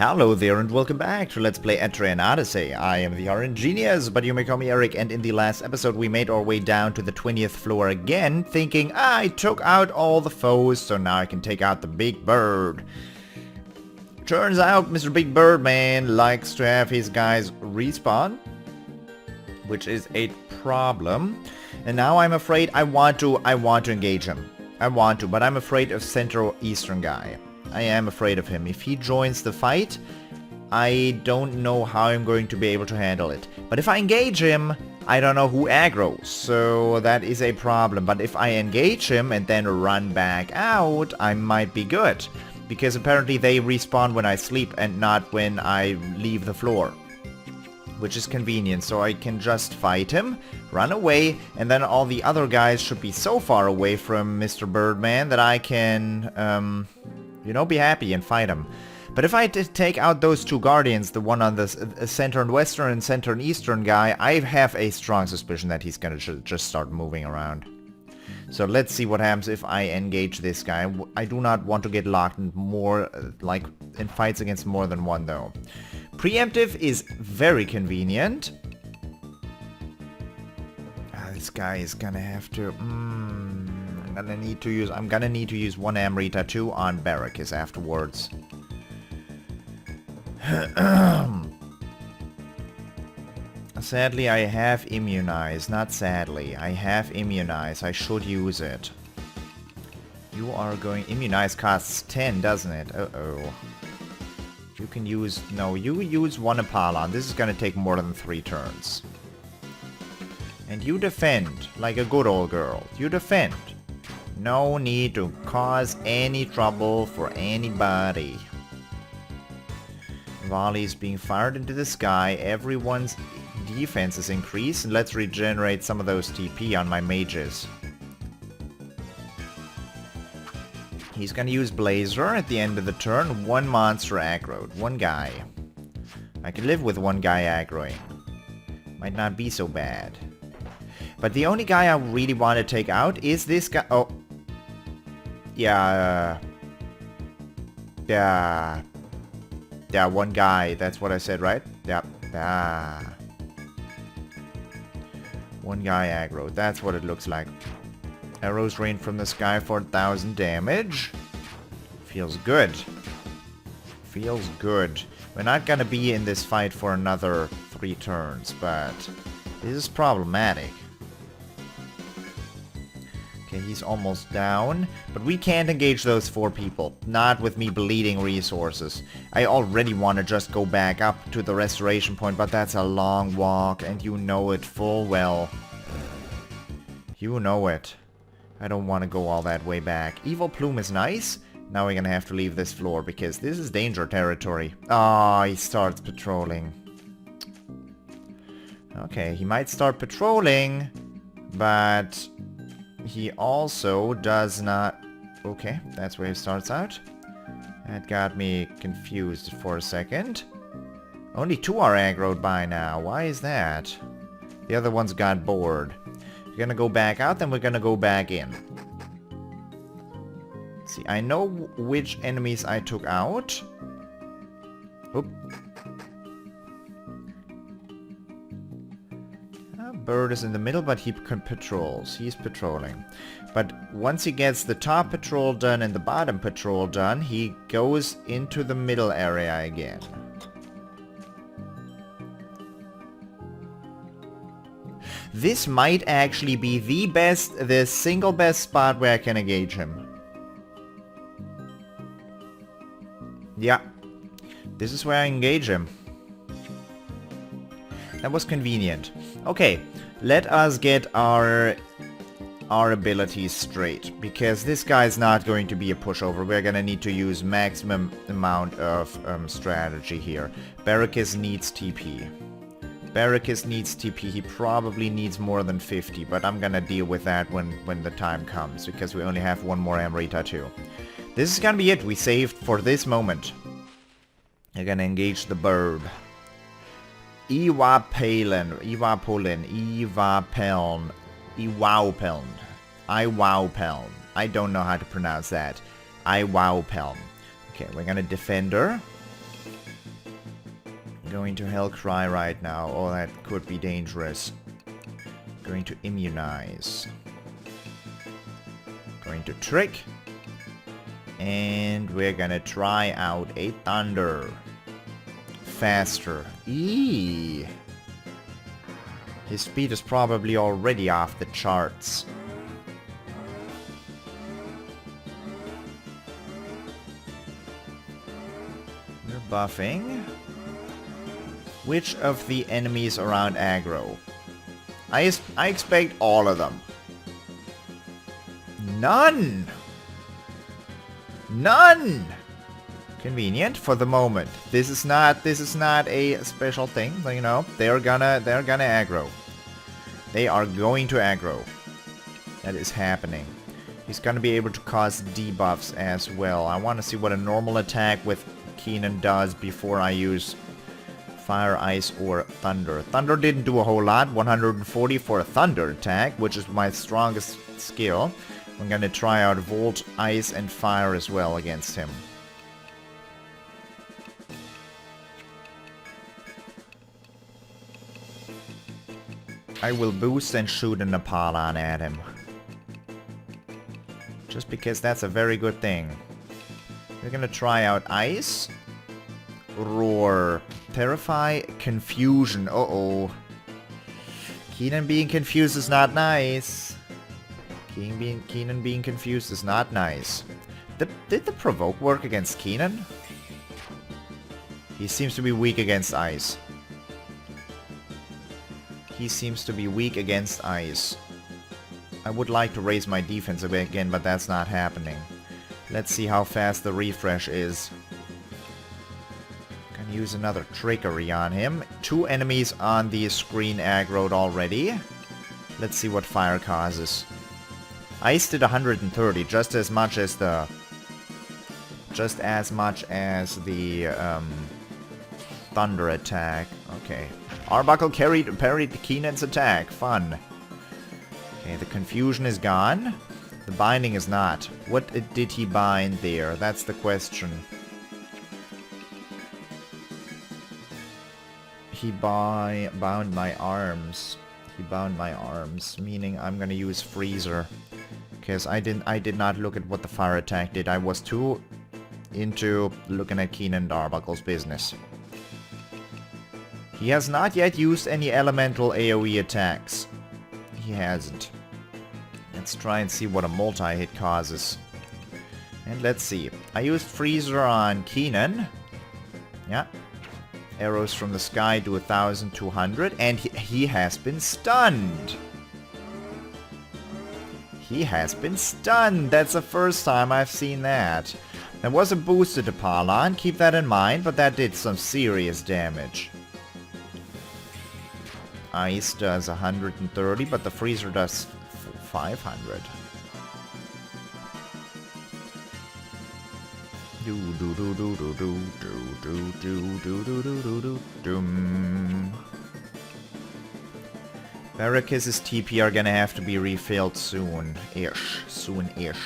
Hello there and welcome back to Let's Play Etrian Odyssey. I am the RNGenius, but you may call me Eric, and in the last episode we made our way down to the 20th floor again, thinking, I took out all the foes, so now I can take out the Big Bird. Turns out Mr. Big Bird Man likes to have his guys respawn, which is a problem. And now I'm afraid I want to engage him. But I'm afraid of Central Eastern guy. I am afraid of him. If he joins the fight, I don't know how I'm going to be able to handle it. But if I engage him, I don't know who aggroes, so that is a problem. But if I engage him and then run back out, I might be good. Because apparently they respawn when I sleep and not when I leave the floor. Which is convenient, so I can just fight him, run away, and then all the other guys should be so far away from Mr. Birdman that I can, you know, be happy and fight him. But if I take out those two guardians, the one on the center and western and center and eastern guy, I have a strong suspicion that he's gonna just start moving around. So let's see what happens if I engage this guy. I do not want to get locked in more, like, in fights against more than one, though. Preemptive is very convenient. This guy is gonna have to... I'm gonna need to use one Amrita 2 on Barracus afterwards. Sadly, I have Immunize. Not sadly. I have Immunize. I should use it. You are going... Immunize costs 10, doesn't it? Uh-oh. You can use... No, you use one Apollon. This is gonna take more than 3 turns. And you defend, like a good old girl. You defend. No need to cause any trouble for anybody. Volleys being fired into the sky. Everyone's defense is increased. And let's regenerate some of those TP on my mages. He's gonna use Blazer at the end of the turn. One monster aggroed. One guy. I can live with one guy aggroing. Might not be so bad. But the only guy I really want to take out is this guy. Oh. Yeah. Yeah, one guy. That's what I said, right? Yep. One guy aggro. That's what it looks like. Arrows rain from the sky for 1,000 damage. Feels good. Feels good. We're not gonna be in this fight for another 3 turns, but this is problematic. Okay, he's almost down, but we can't engage those 4 people. Not with me bleeding resources. I already want to just go back up to the restoration point, but that's a long walk, and you know it full well. You know it. I don't want to go all that way back. Evil Plume is nice. Now we're gonna have to leave this floor, because this is danger territory. Oh, he starts patrolling. Okay, he might start patrolling, but... he also does not... Okay, that's where he starts out. That got me confused for a second. Only 2 are aggroed by now. Why is that? The other ones got bored. We're gonna go back out, then we're gonna go back in. See, I know which enemies I took out. Oop. Bird is in the middle, but he patrols. He's patrolling. But once he gets the top patrol done and the bottom patrol done, he goes into the middle area again. This might actually be the single best spot where I can engage him. Yeah. This is where I engage him. That was convenient. Okay, let us get our abilities straight, because this guy is not going to be a pushover. We're gonna need to use maximum amount of strategy here. Barracus needs TP. Barracus needs TP. He probably needs more than 50, but I'm gonna deal with that when the time comes, because we only have one more Amrita 2. This is gonna be it. We saved for this moment. We're gonna engage the bird. Iwaopeln. I don't know how to pronounce that. Iwaopeln. Okay, we're gonna defend her. Going to Hellcry right now. Oh, that could be dangerous. Going to Immunize. Going to Trick. And we're gonna try out a Thunder. Faster. Eee. His speed is probably already off the charts. We're buffing. Which of the enemies around aggro? I expect all of them. None! None! Convenient for the moment. This is not a special thing, you know. They're gonna aggro. They are going to aggro. That is happening. He's gonna be able to cause debuffs as well. I want to see what a normal attack with Keenan does before I use Fire, Ice, or Thunder. Thunder didn't do a whole lot. 140 for a Thunder attack, which is my strongest skill. I'm gonna try out Volt, Ice, and Fire as well against him. I will boost and shoot an Apollon at him. Just because that's a very good thing. We're gonna try out Ice. Roar. Terrify. Confusion. Uh-oh. Keenan being confused is not nice. Keenan being confused is not nice. Did the Provoke work against Keenan? He seems to be weak against Ice. He seems to be weak against Ice. I would like to raise my defense a bit again, but that's not happening. Let's see how fast the refresh is. Gonna use another Trickery on him. 2 enemies on the screen aggroed already. Let's see what Fire causes. Ice did 130, just as much as the Thunder attack. Okay. Arbuckle parried Keenan's attack. Fun. Okay, the confusion is gone. The binding is not. What did he bind there? That's the question. He bound my arms. He bound my arms, meaning I'm gonna use Freezer. Because I did not look at what the fire attack did. I was too into looking at Keenan and Arbuckle's business. He has not yet used any elemental AoE attacks. He hasn't. Let's try and see what a multi-hit causes. And let's see. I used Freezer on Keenan. Yeah. Arrows from the sky do 1,200. And he has been stunned. He has been stunned. That's the first time I've seen that. There was a boosted Apollon. Keep that in mind. But that did some serious damage. Ice does 130, but the Freezer does 500. Barracus' TP are gonna have to be refilled soon-ish. Soon-ish.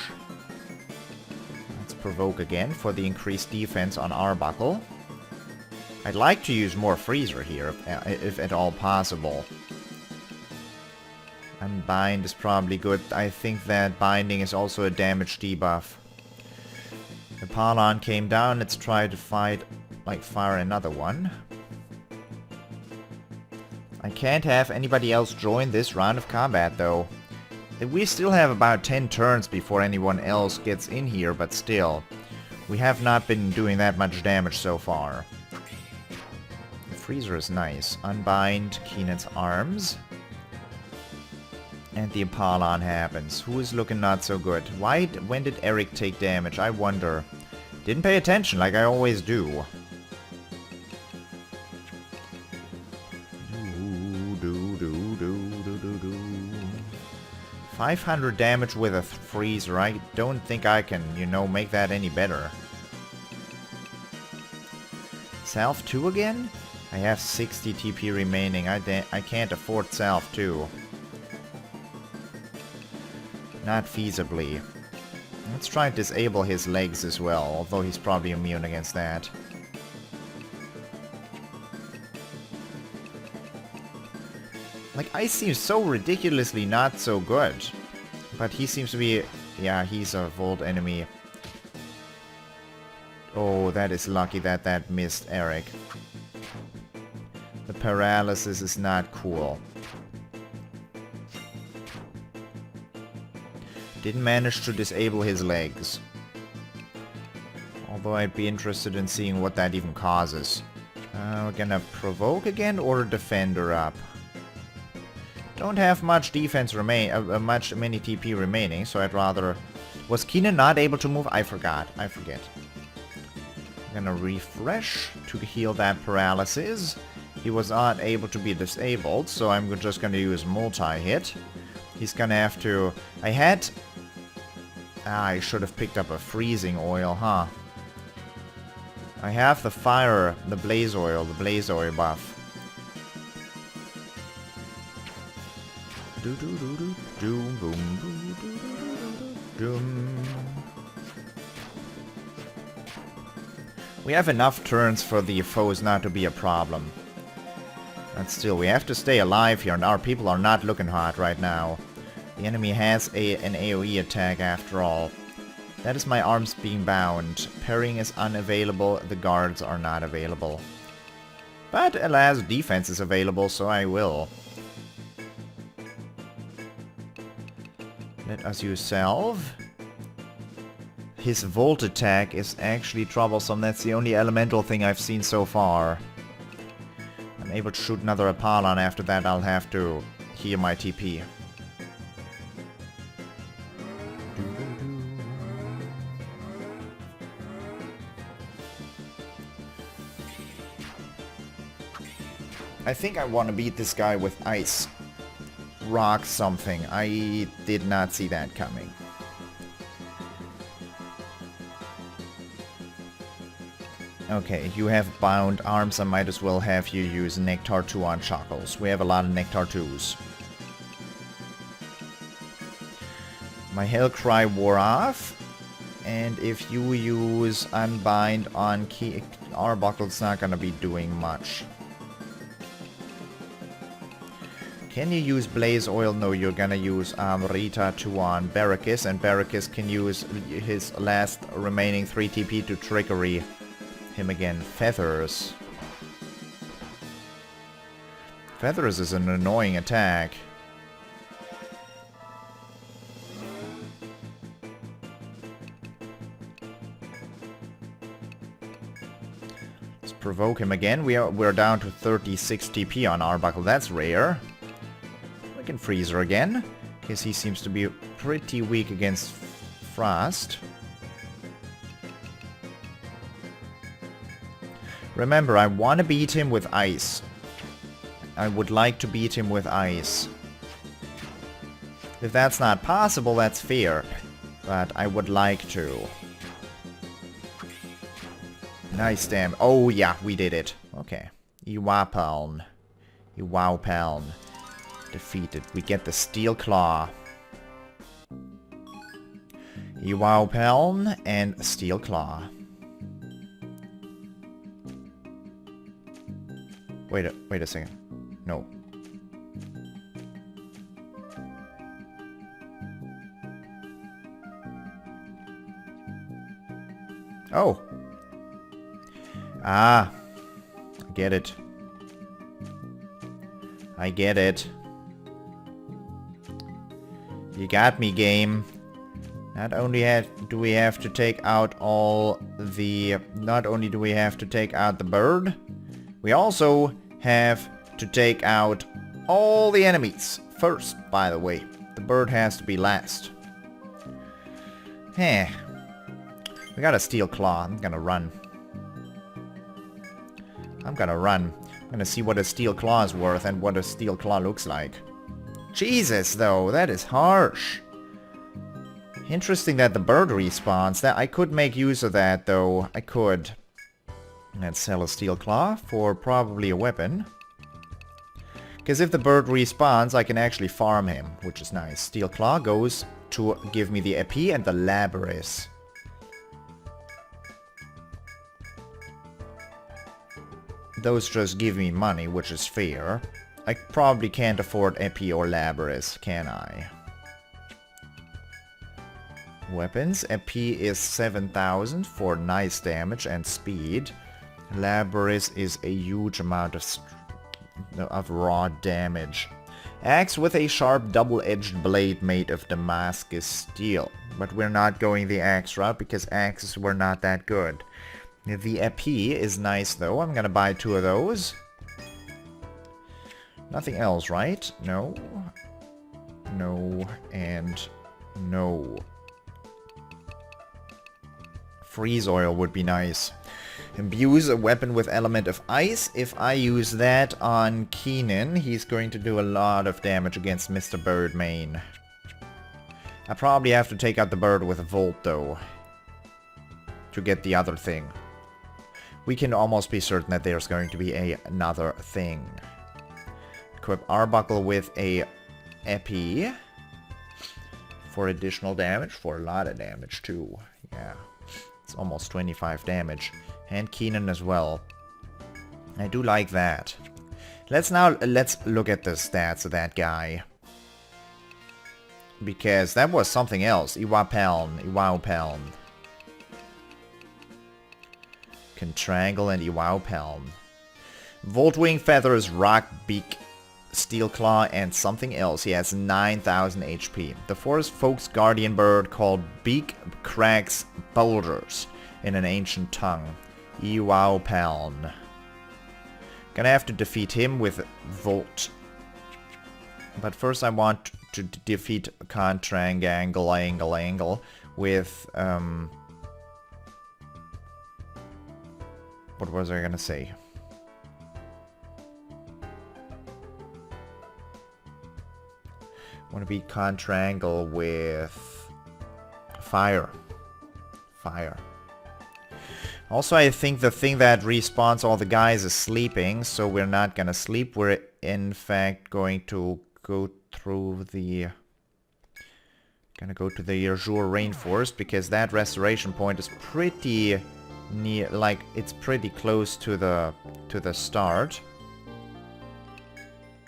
Let's provoke again for the increased defense on Arbuckle. I'd like to use more Freezer here, if at all possible. Unbind is probably good. I think that Binding is also a damage debuff. Apollon came down. Let's try to fire another one. I can't have anybody else join this round of combat, though. We still have about 10 turns before anyone else gets in here, but still. We have not been doing that much damage so far. Freezer is nice. Unbind Keenan's arms. And the Apollon happens. Who is looking not so good? When did Eric take damage? I wonder. Didn't pay attention like I always do. 500 damage with a Freezer. I don't think I can, make that any better. Salve 2 again? I have 60 TP remaining. I can't afford Salve 2. Not feasibly. Let's try and disable his legs as well, although he's probably immune against that. Like, ice seems so ridiculously not so good. But he seems to be... Yeah, he's a Volt enemy. Oh, that is lucky that that missed Eric. The paralysis is not cool. Didn't manage to disable his legs. Although I'd be interested in seeing what that even causes. We're gonna provoke again or defend her up. Don't have much defense many TP remaining, so I'd rather... Was Keenan not able to move? I forget. I'm gonna refresh to heal that paralysis. He was not able to be disabled, so I'm just gonna use multi-hit. He's gonna have to... I should have picked up a freezing oil, huh? I have the blaze oil buff. We have enough turns for the foes not to be a problem. But still, we have to stay alive here, and our people are not looking hot right now. The enemy has an AoE attack after all. That is my arms being bound. Parrying is unavailable, the guards are not available. But alas, defense is available, so I will. Let us use Salve. His Volt attack is actually troublesome. That's the only elemental thing I've seen so far. I'm able to shoot another Apollon. After that I'll have to heal my TP. I think I want to beat this guy with ice. Rock something. I did not see that coming. Okay, you have bound arms. I might as well have you use Nectar 2 on Chuckles. We have a lot of Nectar 2s. My Hell Cry wore off. And if you use Unbind on Arbuckle, it's not gonna be doing much. Can you use Blaze Oil? No, you're gonna use Rita 2 on Barracus, and Barracus can use his last remaining 3 TP to trickery him again. Feathers. Feathers is an annoying attack. Let's provoke him again. We're down to 36 TP on Arbuckle. That's rare. We can freeze her again, because he seems to be pretty weak against Frost. Remember, I want to beat him with ice. I would like to beat him with ice. If that's not possible, that's fair. But I would like to. Nice damn. Oh yeah, we did it. Okay. Iwaopeln. Iwaopeln. Defeated. We get the Steel Claw. Iwaopeln and Steel Claw. Wait a second. No. Oh. Ah. I get it. I get it. You got me, game. Not only do we have to take out the bird, we also have to take out all the enemies. First, by the way. The bird has to be last. Heh. We got a Steel Claw. I'm gonna run. I'm gonna see what a Steel Claw is worth and what a Steel Claw looks like. Jesus, though. That is harsh. Interesting that the bird respawns. That I could make use of that, though. I could. Let's sell a Steel Claw for probably a weapon. Because if the bird respawns, I can actually farm him, which is nice. Steel Claw goes to give me the EP and the Labyrinth. Those just give me money, which is fair. I probably can't afford Epi or Labyrinth, can I? Weapons. Epi is 7,000 for nice damage and speed. Labyrinth is a huge amount of raw damage. Axe with a sharp double-edged blade made of Damascus steel. But we're not going the axe route because axes were not that good. The Epi is nice though. I'm gonna buy 2 of those. Nothing else, right? No. No. And no. Freeze oil would be nice. Imbues a weapon with element of ice. If I use that on Keenan, he's going to do a lot of damage against Mr. Birdmane. I probably have to take out the bird with a Volt though, to get the other thing. We can almost be certain that there's going to be another thing. Equip Arbuckle with a Epi for additional damage, for a lot of damage too. Yeah, it's almost 25 damage. And Keenan as well. I do like that. Let's look at the stats of that guy. Because that was something else. Iwaopeln. Contrangle and Iwaopeln. Voltwing Feathers, Rock Beak, Steel Claw, and something else. He has 9,000 HP. The Forest Folk's guardian bird called Beak cracks boulders in an ancient tongue. Iwaopeln. Gonna have to defeat him with Volt. But first I want to defeat Contrangle with what was I gonna say? I want to beat Contrangle with Fire. Also, I think the thing that respawns all the guys is sleeping, so we're not gonna sleep. We're in fact going to go through the... Gonna go to the Azure Rainforest, because that restoration point is pretty near, like, it's pretty close to the start.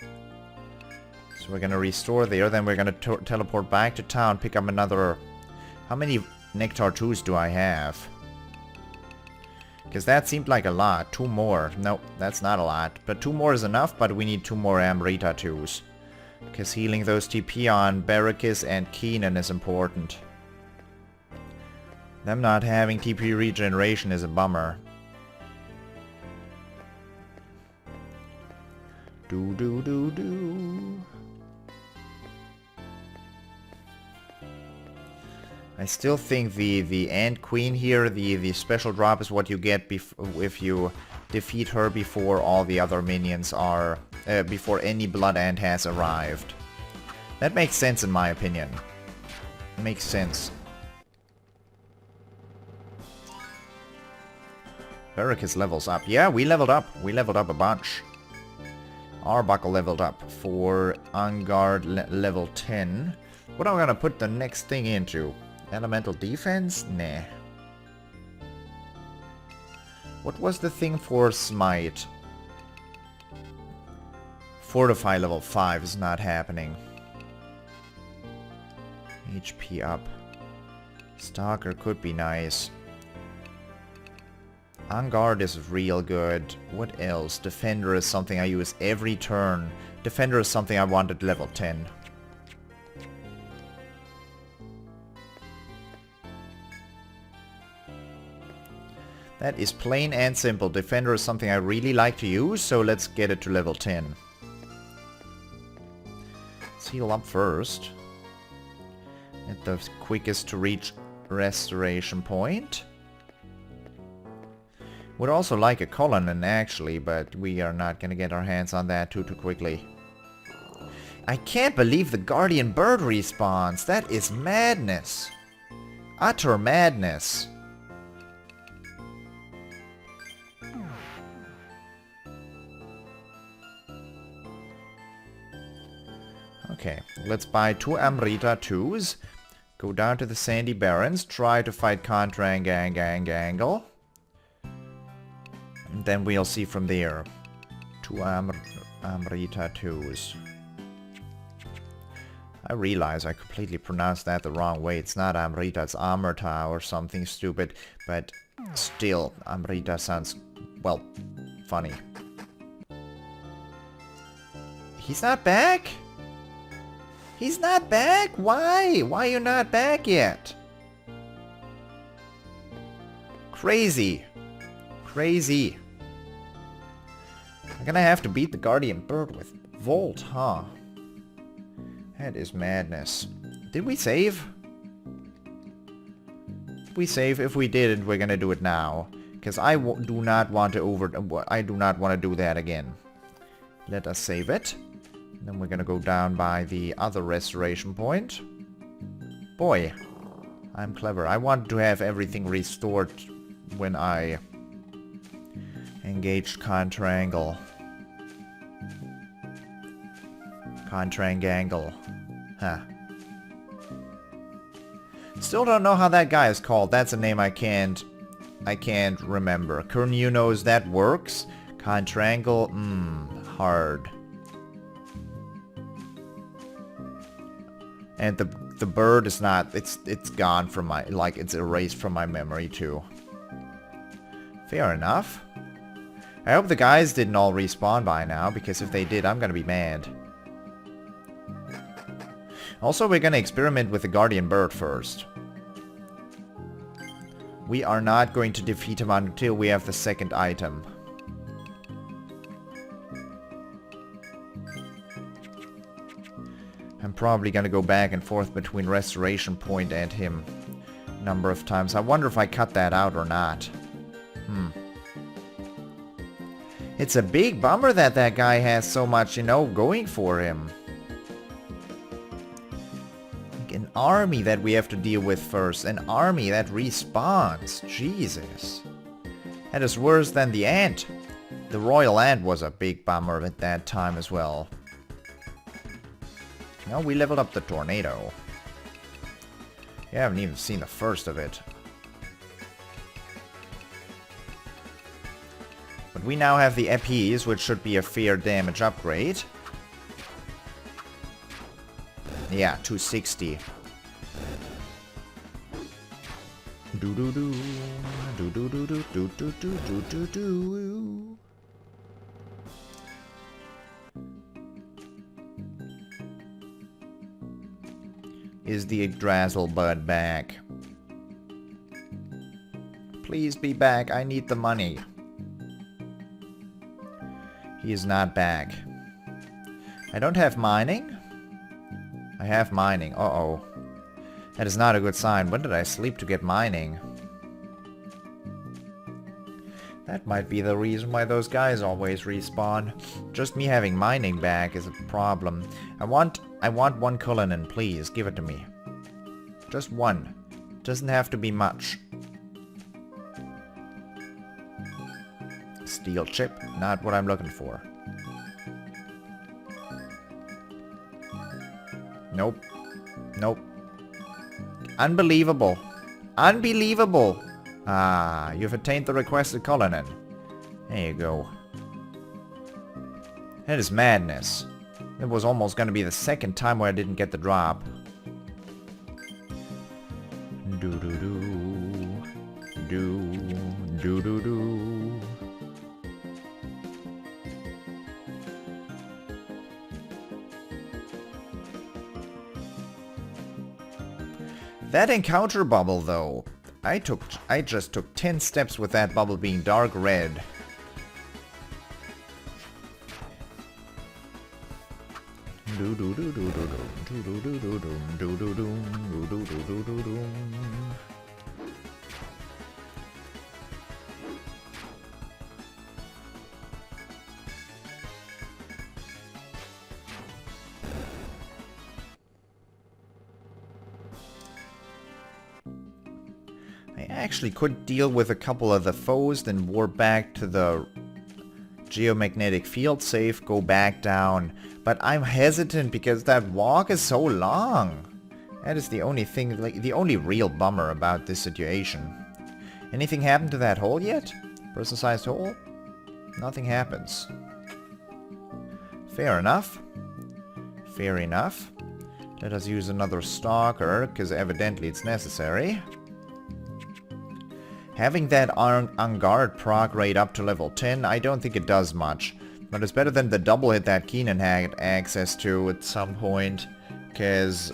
So we're gonna restore there, then we're gonna teleport back to town, pick up another... How many Nectar 2s do I have? Because that seemed like a lot. 2 more. No, that's not a lot. But 2 more is enough, but we need 2 more Amrita 2s. Because healing those TP on Barracus and Keenan is important. Them not having TP regeneration is a bummer. Do. I still think the Ant Queen here, the special drop is what you get if you defeat her before all the other minions are... before any Blood Ant has arrived. That makes sense in my opinion. Makes sense. Barracus levels up. Yeah, we leveled up. We leveled up a bunch. Arbuckle leveled up for On Guard level 10. What am I gonna put the next thing into? Elemental defense? Nah. What was the thing for Smite? Fortify level 5 is not happening. HP up. Stalker could be nice. On Guard is real good. What else? Defender is something I use every turn. Defender is something I want at level 10. That is plain and simple. Defender is something I really like to use, so let's get it to level 10. Let's heal up first. At the quickest to reach restoration point. Would also like a Cullinan actually, but we are not gonna get our hands on that too quickly. I can't believe the Guardian Bird respawns. That is madness. Utter madness. Okay, let's buy 2 Amrita 2s. Go down to the Sandy Barrens, try to fight Contrangle. And then we'll see from there. 2 Amrita 2s. I realize I completely pronounced that the wrong way. It's not Amrita, it's Amrita or something stupid. But still, Amrita sounds, well, funny. He's not back? He's not back? Why? Why are you not back yet? Crazy. Crazy. I'm gonna have to beat the Guardian Bird with Volt, huh? That is madness. Did we save? Did we save? If we didn't, we're gonna do it now. Because I do not want to do that again. Let us save it. Then we're gonna go down by the other restoration point. Boy, I'm clever. I want to have everything restored when I engaged Contrangle. Contrangangle. Huh. Still don't know how that guy is called. That's a name I can't remember. Kurnu knows that works. Contrangle, hard. And the bird is not, it's gone from my, like, it's erased from my memory too. Fair enough. I hope the guys didn't all respawn by now, because if they did, I'm gonna be mad. Also, we're gonna experiment with the Guardian Bird first. We are not going to defeat him until we have the second item. I'm probably gonna go back and forth between Restoration Point and him a number of times. I wonder if I cut that out or not. It's a big bummer that that guy has so much, you know, going for him. Like an army that we have to deal with first. An army that respawns. Jesus. That is worse than the ant. The Royal Ant was a big bummer at that time as well. Now we leveled up the Tornado. You haven't even seen the first of it. But we now have the EPs, which should be a fair damage upgrade. Yeah, 260. Do do do do do do do do do do do do. Is the Yggdrasil Bud back? Please be back. I need the money. He is not back. I don't have mining. I have mining. Uh-oh. That is not a good sign. When did I sleep to get mining? That might be the reason why those guys always respawn. Just me having mining back is a problem. I want 1 Cullinan, please. Give it to me. Just 1. Doesn't have to be much. Steel chip, not what I'm looking for. Nope. Nope. Unbelievable. Unbelievable. Ah, you've attained the requested Cullinan. There you go. That is madness. It was almost gonna be the second time where I didn't get the drop. Do do do. Do do do do. That encounter bubble though. I just took 10 steps with that bubble being dark red. Do do do do do do do do do do do do do do do do. I actually could deal with a couple of the foes, then warp back to the geomagnetic field safe, go back down. But I'm hesitant because that walk is so long. That is the only thing, like the only real bummer about this situation. Anything happened to that hole yet? Person-sized hole? Nothing happens. Fair enough. Fair enough. Let us use another stalker, because evidently it's necessary. Having that on guard proc rate up to level 10, I don't think it does much. But it's better than the double hit that Keenan had access to at some point. Because,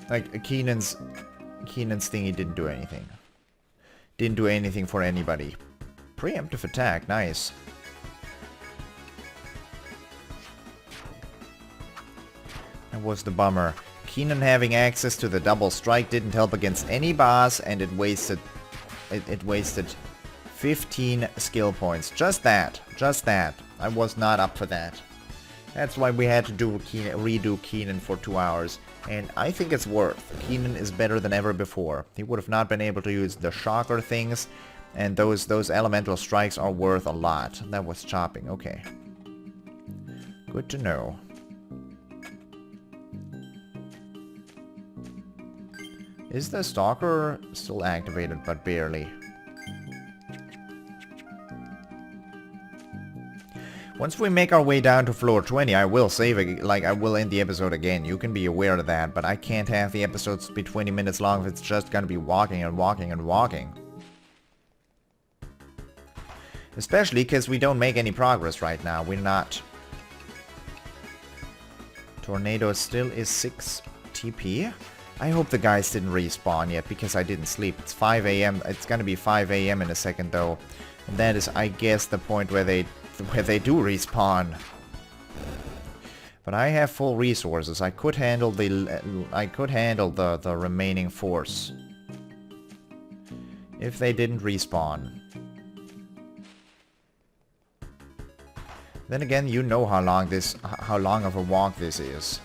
like, Keenan's thingy didn't do anything. Didn't do anything for anybody. Preemptive attack, nice. That was the bummer. Keenan having access to the double strike didn't help against any boss, and it wasted 15 skill points. Just that. Just that. I was not up for that. That's why we had to redo Keenan for 2 hours. And I think it's worth. Keenan is better than ever before. He would have not been able to use the shocker things, and those elemental strikes are worth a lot. That was chopping. Okay. Good to know. Is the stalker still activated, but barely? Once we make our way down to floor 20, I will save it, like I will end the episode again. You can be aware of that, but I can't have the episodes be 20 minutes long if it's just gonna be walking and walking and walking. Especially because we don't make any progress right now. We're not. Tornado still is 6 TP. I hope the guys didn't respawn yet, because I didn't sleep. It's 5 AM. It's gonna be 5 AM in a second, though. And that is, I guess, the point where they do respawn. But I have full resources. I could handle the remaining force if they didn't respawn. Then again, you know how long of a walk this is.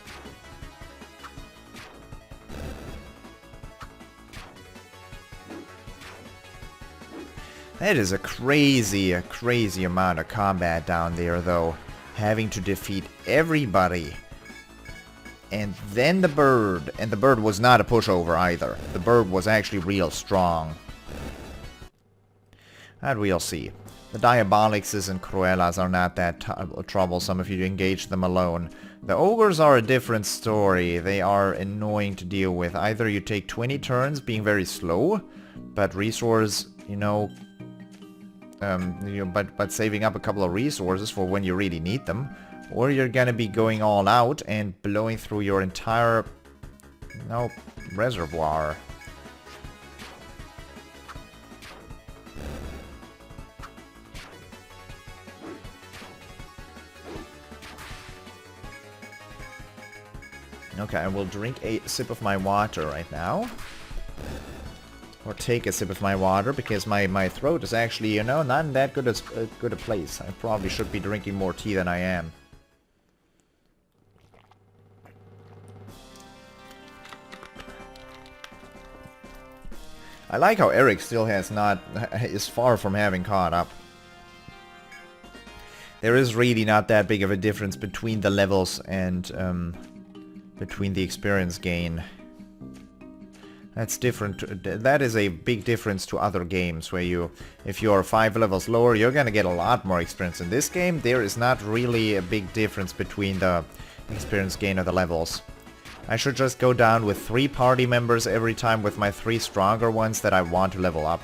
That is a crazy amount of combat down there, though. Having to defeat everybody. And then the bird. And the bird was not a pushover either. The bird was actually real strong. That we'll see. The Diabolixes and Cruellas are not that troublesome if you engage them alone. The ogres are a different story. They are annoying to deal with. Either you take 20 turns being very slow, but resource, but saving up a couple of resources for when you really need them, or you're gonna be going all out and blowing through your entire reservoir. Okay, I will drink a sip of my water right now. Or take a sip of my water, because my throat is actually, not in that good a place. I probably should be drinking more tea than I am. I like how Eric still is far from having caught up. There is really not that big of a difference between the levels and between the experience gain. That's different. That is a big difference to other games where if you're 5 levels lower, you're gonna get a lot more experience. In this game, there is not really a big difference between the experience gain of the levels. I should just go down with 3 party members every time with my 3 stronger ones that I want to level up.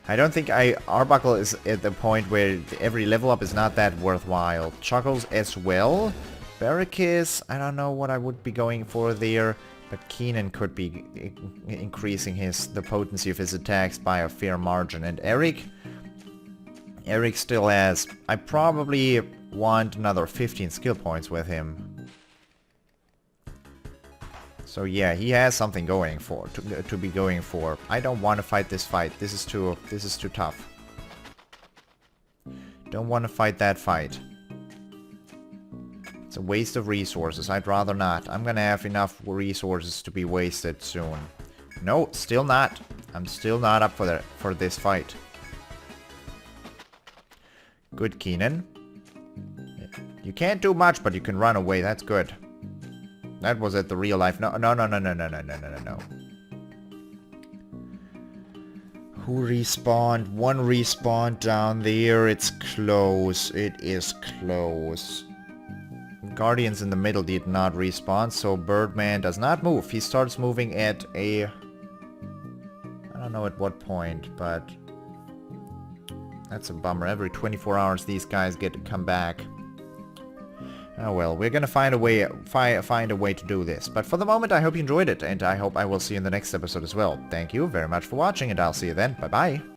I don't think Arbuckle is at the point where every level up is not that worthwhile. Chuckles as well. Barricus, I don't know what I would be going for there. But Keenan could be increasing the potency of his attacks by a fair margin. And Eric still has... I probably want another 15 skill points with him. So yeah, he has something going for to be going for. I don't want to fight this fight. This is too tough. Don't want to fight that fight. It's a waste of resources. I'd rather not. I'm gonna have enough resources to be wasted soon. No, still not. I'm still not up for this fight. Good, Keenan. You can't do much, but you can run away. That's good. That was at the real life. No. Who respawned? One respawned down there. It's close. It is close. Guardians in the middle did not respawn, so Birdman does not move. He starts moving at a... I don't know at what point, but... That's a bummer. Every 24 hours these guys get to come back. Oh well, we're gonna find a way to do this. But for the moment, I hope you enjoyed it, and I hope I will see you in the next episode as well. Thank you very much for watching, and I'll see you then. Bye-bye.